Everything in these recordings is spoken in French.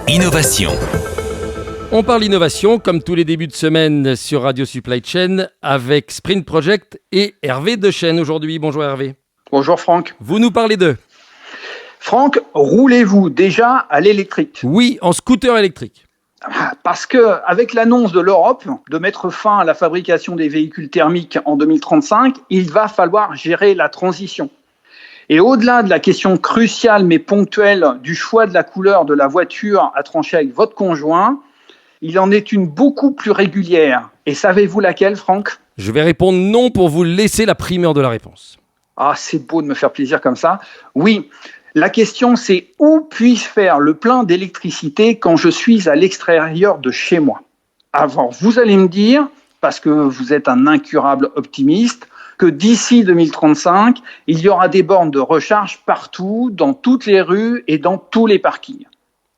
Innovation. On parle innovation comme tous les débuts de semaine sur Radio Supply Chain avec Sprint Project et Hervé Dechaine aujourd'hui. Bonjour Hervé. Bonjour Franck. Vous nous parlez de... Franck, roulez-vous déjà à l'électrique? Oui, en scooter électrique. Parce que avec l'annonce de l'Europe de mettre fin à la fabrication des véhicules thermiques en 2035, il va falloir gérer la transition. Et au-delà de la question cruciale mais ponctuelle du choix de la couleur de la voiture à trancher avec votre conjoint, il en est une beaucoup plus régulière. Et savez-vous laquelle, Franck? Je vais répondre non pour vous laisser la primeur de la réponse. Ah, c'est beau de me faire plaisir comme ça. Oui, la question c'est où puis-je faire le plein d'électricité quand je suis à l'extérieur de chez moi? Alors, vous allez me dire, parce que vous êtes un incurable optimiste, que d'ici 2035, il y aura des bornes de recharge partout, dans toutes les rues et dans tous les parkings.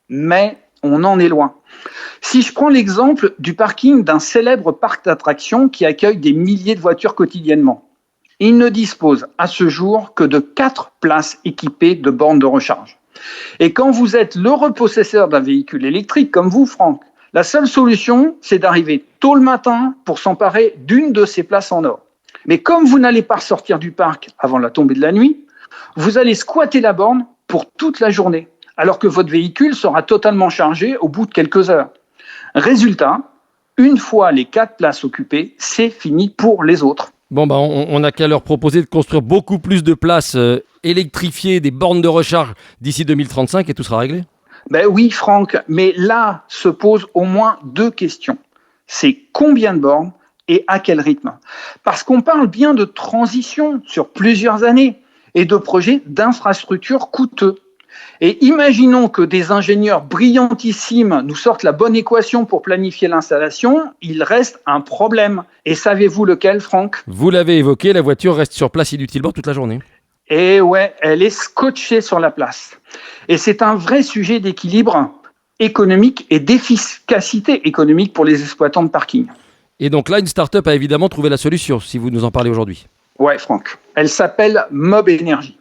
Mais on en est loin. Si je prends l'exemple du parking d'un célèbre parc d'attractions qui accueille des milliers de voitures quotidiennement, il ne dispose à ce jour que de 4 places équipées de bornes de recharge. Et quand vous êtes l'heureux possesseur d'un véhicule électrique comme vous, Franck, la seule solution, c'est d'arriver tôt le matin pour s'emparer d'une de ces places en or. Mais comme vous n'allez pas ressortir du parc avant la tombée de la nuit, vous allez squatter la borne pour toute la journée, alors que votre véhicule sera totalement chargé au bout de quelques heures. Résultat, une fois les 4 places occupées, c'est fini pour les autres. Bon, on n'a qu'à leur proposer de construire beaucoup plus de places électrifiées, des bornes de recharge d'ici 2035 et tout sera réglé. Ben oui, Franck, mais là se posent au moins 2 questions. C'est combien de bornes et à quel rythme? Parce qu'on parle bien de transition sur plusieurs années et de projets d'infrastructures coûteux. Et imaginons que des ingénieurs brillantissimes nous sortent la bonne équation pour planifier l'installation, il reste un problème. Et savez-vous lequel, Franck? Vous l'avez évoqué, la voiture reste sur place inutilement toute la journée. Et ouais, elle est scotchée sur la place. Et c'est un vrai sujet d'équilibre économique et d'efficacité économique pour les exploitants de parking. Et donc là, une start-up a évidemment trouvé la solution, si vous nous en parlez aujourd'hui. Ouais, Franck. Elle s'appelle Mob Energy.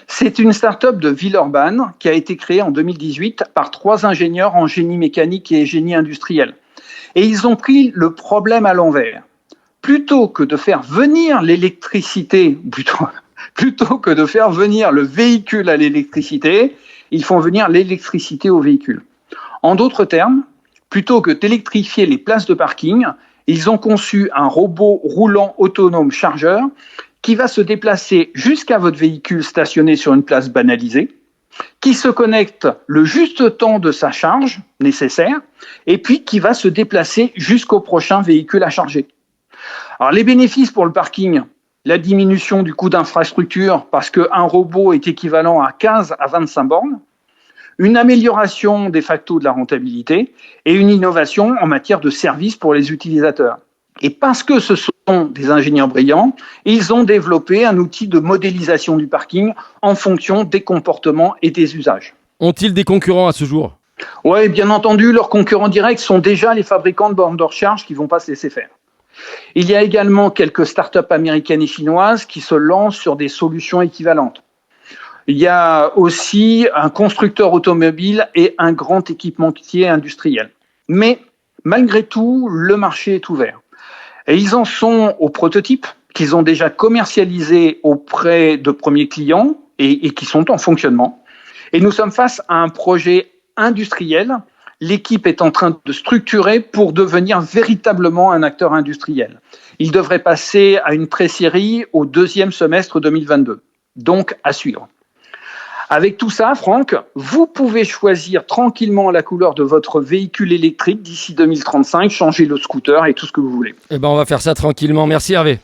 C'est une start-up de Villeurbanne qui a été créée en 2018 par 3 ingénieurs en génie mécanique et génie industriel. Et ils ont pris le problème à l'envers. Plutôt que de faire venir l'électricité, plutôt que de faire venir le véhicule à l'électricité, ils font venir l'électricité au véhicule. En d'autres termes, plutôt que d'électrifier les places de parking, ils ont conçu un robot roulant autonome chargeur qui va se déplacer jusqu'à votre véhicule stationné sur une place banalisée, qui se connecte le juste temps de sa charge nécessaire, et puis qui va se déplacer jusqu'au prochain véhicule à charger. Alors les bénéfices pour le parking, la diminution du coût d'infrastructure parce qu'un robot est équivalent à 15 à 25 bornes, une amélioration de facto de la rentabilité et une innovation en matière de services pour les utilisateurs. Et parce que ce sont des ingénieurs brillants, ils ont développé un outil de modélisation du parking en fonction des comportements et des usages. Ont-ils des concurrents à ce jour? Oui, bien entendu, leurs concurrents directs sont déjà les fabricants de bornes de recharge qui ne vont pas se laisser faire. Il y a également quelques startups américaines et chinoises qui se lancent sur des solutions équivalentes. Il y a aussi un constructeur automobile et un grand équipementier industriel. Mais malgré tout, le marché est ouvert. Et ils en sont au prototype qu'ils ont déjà commercialisé auprès de premiers clients et qui sont en fonctionnement. Et nous sommes face à un projet industriel. L'équipe est en train de structurer pour devenir véritablement un acteur industriel. Il devrait passer à une pré-série au 2e semestre 2022. Donc, à suivre. Avec tout ça, Franck, vous pouvez choisir tranquillement la couleur de votre véhicule électrique d'ici 2035, changer le scooter et tout ce que vous voulez. On va faire ça tranquillement. Merci Hervé.